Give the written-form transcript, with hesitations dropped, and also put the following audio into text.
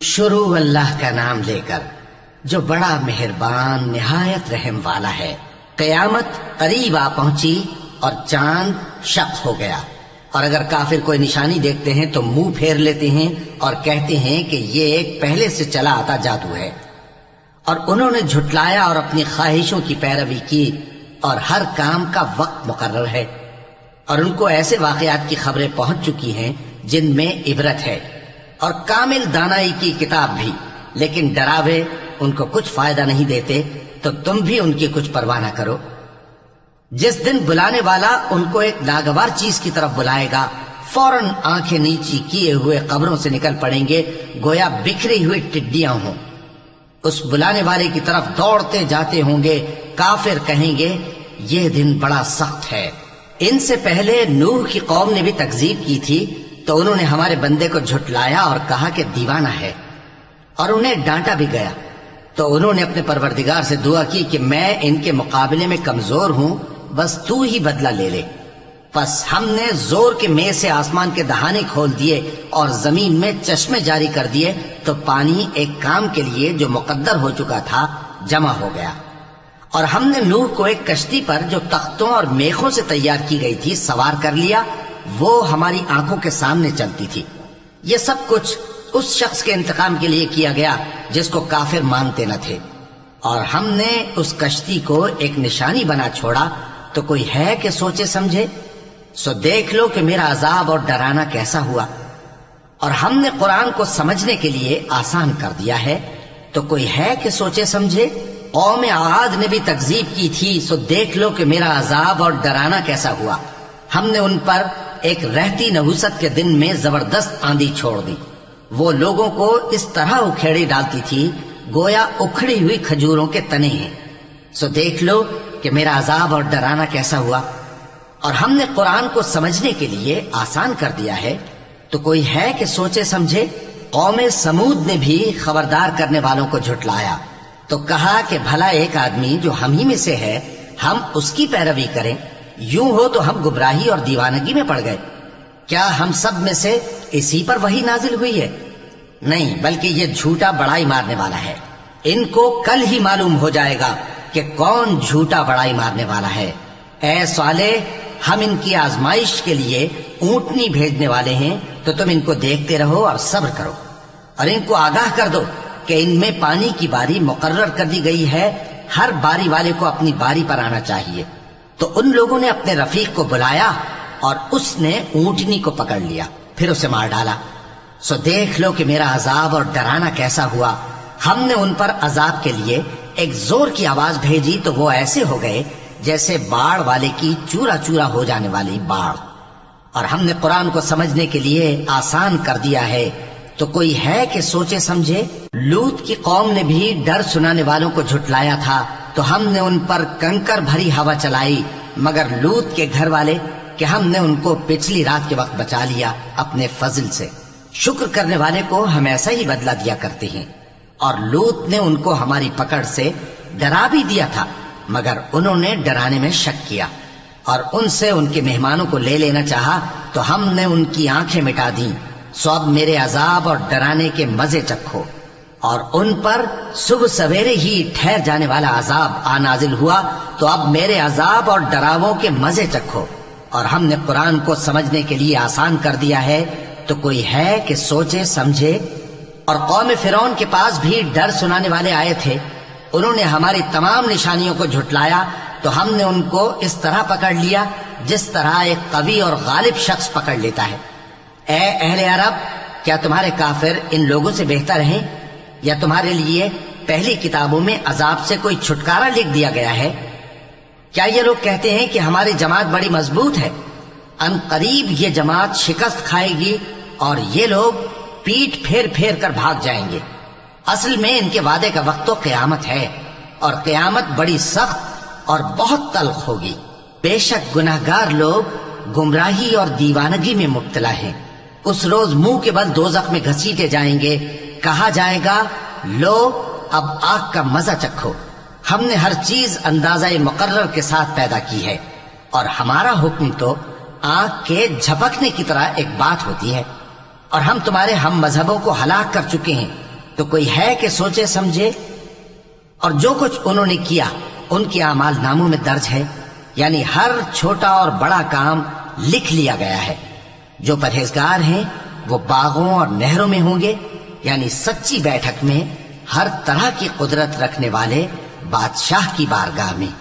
شروع اللہ کا نام لے کر جو بڑا مہربان نہایت رحم والا ہے۔ قیامت قریب آ پہنچی اور چاند شق ہو گیا، اور اگر کافر کوئی نشانی دیکھتے ہیں تو منہ پھیر لیتے ہیں اور کہتے ہیں کہ یہ ایک پہلے سے چلا آتا جادو ہے، اور انہوں نے جھٹلایا اور اپنی خواہشوں کی پیروی کی، اور ہر کام کا وقت مقرر ہے، اور ان کو ایسے واقعات کی خبریں پہنچ چکی ہیں جن میں عبرت ہے، اور کامل دانائی کی کتاب بھی، لیکن ڈراوے ان کو کچھ فائدہ نہیں دیتے، تو تم بھی ان کی کچھ پرواہ نہ کرو۔ جس دن بلانے والا ان کو ایک ناگوار چیز کی طرف بلائے گا، فوراً آنکھیں نیچی کیے ہوئے قبروں سے نکل پڑیں گے گویا بکھری ہوئی ٹڈیاں ہوں۔ اس بلانے والے کی طرف دوڑتے جاتے ہوں گے۔ کافر کہیں گے یہ دن بڑا سخت ہے۔ ان سے پہلے نوح کی قوم نے بھی تکذیب کی تھی، تو انہوں نے ہمارے بندے کو جھٹلایا اور کہا کہ دیوانہ ہے، اور انہیں ڈانٹا بھی گیا۔ تو انہوں نے اپنے پروردگار سے دعا کی کہ میں ان کے مقابلے میں کمزور ہوں، بس تو ہی بدلہ لے لے۔ پس ہم نے زور کے میں سے آسمان کے دہانے کھول دیے اور زمین میں چشمے جاری کر دیے، تو پانی ایک کام کے لیے جو مقدر ہو چکا تھا جمع ہو گیا۔ اور ہم نے نوح کو ایک کشتی پر جو تختوں اور میخوں سے تیار کی گئی تھی سوار کر لیا، وہ ہماری آنکھوں کے سامنے چلتی تھی۔ یہ سب کچھ اس شخص کے انتقام کے لیے کیا گیا جس کو کافر مانتے نہ تھے، اور ہم نے اس کشتی کو ایک نشانی بنا چھوڑا، تو کوئی ہے کہ سوچے سمجھے؟ سو دیکھ لو کہ میرا عذاب اور ڈرانا کیسا ہوا۔ اور ہم نے قرآن کو سمجھنے کے لیے آسان کر دیا ہے، تو کوئی ہے کہ سوچے سمجھے؟ قوم عاد نے بھی تکذیب کی تھی، سو دیکھ لو کہ میرا عذاب اور ڈرانا کیسا ہوا۔ ہم نے ان پر ایک رہتی نحوست کے دن میں زبردست آندھی چھوڑ دی، وہ لوگوں کو اس طرح اکھیڑی ڈالتی تھی گویا اکھڑی ہوئی کھجوروں کے تنے ہیں۔ سو دیکھ لو کہ میرا عذاب اور ڈرانا کیسا ہوا۔ اور ہم نے قرآن کو سمجھنے کے لیے آسان کر دیا ہے، تو کوئی ہے کہ سوچے سمجھے؟ قوم سمود نے بھی خبردار کرنے والوں کو جھٹلایا، تو کہا کہ بھلا ایک آدمی جو ہم ہی میں سے ہے، ہم اس کی پیروی کریں؟ یوں ہو تو ہم گمراہی اور دیوانگی میں پڑ گئے۔ کیا ہم سب میں سے اسی پر وحی نازل ہوئی ہے؟ نہیں، بلکہ یہ جھوٹا بڑائی مارنے والا ہے۔ ان کو کل ہی معلوم ہو جائے گا کہ کون جھوٹا بڑائی مارنے والا ہے۔ اے صالح، ہم ان کی آزمائش کے لیے اونٹنی بھیجنے والے ہیں، تو تم ان کو دیکھتے رہو اور صبر کرو، اور ان کو آگاہ کر دو کہ ان میں پانی کی باری مقرر کر دی گئی ہے، ہر باری والے کو اپنی باری پر آنا چاہیے۔ تو ان لوگوں نے اپنے رفیق کو بلایا، اور اس نے اونٹنی کو پکڑ لیا، پھر اسے مار ڈالا۔ سو دیکھ لو کہ میرا عذاب اور ڈرانا کیسا ہوا۔ ہم نے ان پر عذاب کے لیے ایک زور کی آواز بھیجی، تو وہ ایسے ہو گئے جیسے باڑ والے کی چورا چورا ہو جانے والی باڑ۔ اور ہم نے قرآن کو سمجھنے کے لیے آسان کر دیا ہے، تو کوئی ہے کہ سوچے سمجھے؟ لوط کی قوم نے بھی ڈر سنانے والوں کو جھٹلایا تھا، تو ہم نے ان پر کنکر بھری ہوا چلائی، مگر لوط کے گھر والے کہ ہم نے ان کو پچھلی رات کے وقت بچا لیا اپنے فضل سے۔ شکر کرنے والے کو ہم ایسا ہی بدلہ دیا کرتے ہیں۔ اور لوط نے ان کو ہماری پکڑ سے ڈرا بھی دیا تھا، مگر انہوں نے ڈرانے میں شک کیا، اور ان سے ان کے مہمانوں کو لے لینا چاہا، تو ہم نے ان کی آنکھیں مٹا دیں۔ سو اب میرے عذاب اور ڈرانے کے مزے چکھو۔ اور ان پر صبح سویرے ہی ٹھہر جانے والا عذاب آ نازل ہوا، تو اب میرے عذاب اور ڈراووں کے مزے چکھو۔ اور ہم نے قرآن کو سمجھنے کے لیے آسان کر دیا ہے، تو کوئی ہے کہ سوچے سمجھے؟ اور قوم فرعون کے پاس بھی ڈر سنانے والے آئے تھے، انہوں نے ہماری تمام نشانیوں کو جھٹلایا، تو ہم نے ان کو اس طرح پکڑ لیا جس طرح ایک قوی اور غالب شخص پکڑ لیتا ہے۔ اے اہل عرب، کیا تمہارے کافر ان لوگوں سے بہتر ہیں؟ یا تمہارے لیے پہلی کتابوں میں عذاب سے کوئی چھٹکارا لکھ دیا گیا ہے؟ کیا یہ لوگ کہتے ہیں کہ ہماری جماعت بڑی مضبوط ہے؟ ان قریب یہ جماعت شکست کھائے گی، اور یہ لوگ پیٹ پھیر پھیر کر بھاگ جائیں گے۔ اصل میں ان کے وعدے کا وقت تو قیامت ہے، اور قیامت بڑی سخت اور بہت تلخ ہوگی۔ بے شک گناہگار لوگ گمراہی اور دیوانگی میں مبتلا ہیں۔ اس روز منہ کے بل دوزخ میں گھسیٹے جائیں گے، کہا جائے گا لو اب آگ کا مزہ چکھو۔ ہم نے ہر چیز اندازہ مقرر کے ساتھ پیدا کی ہے، اور ہمارا حکم تو آنکھ کے جھپکنے کی طرح ایک بات ہوتی ہے۔ اور ہم تمہارے ہم مذہبوں کو ہلاک کر چکے ہیں، تو کوئی ہے کہ سوچے سمجھے؟ اور جو کچھ انہوں نے کیا ان کے اعمال ناموں میں درج ہے، یعنی ہر چھوٹا اور بڑا کام لکھ لیا گیا ہے۔ جو پرہیزگار ہیں وہ باغوں اور نہروں میں ہوں گے، یعنی سچی بیٹھک میں، ہر طرح کی قدرت رکھنے والے بادشاہ کی بارگاہ میں۔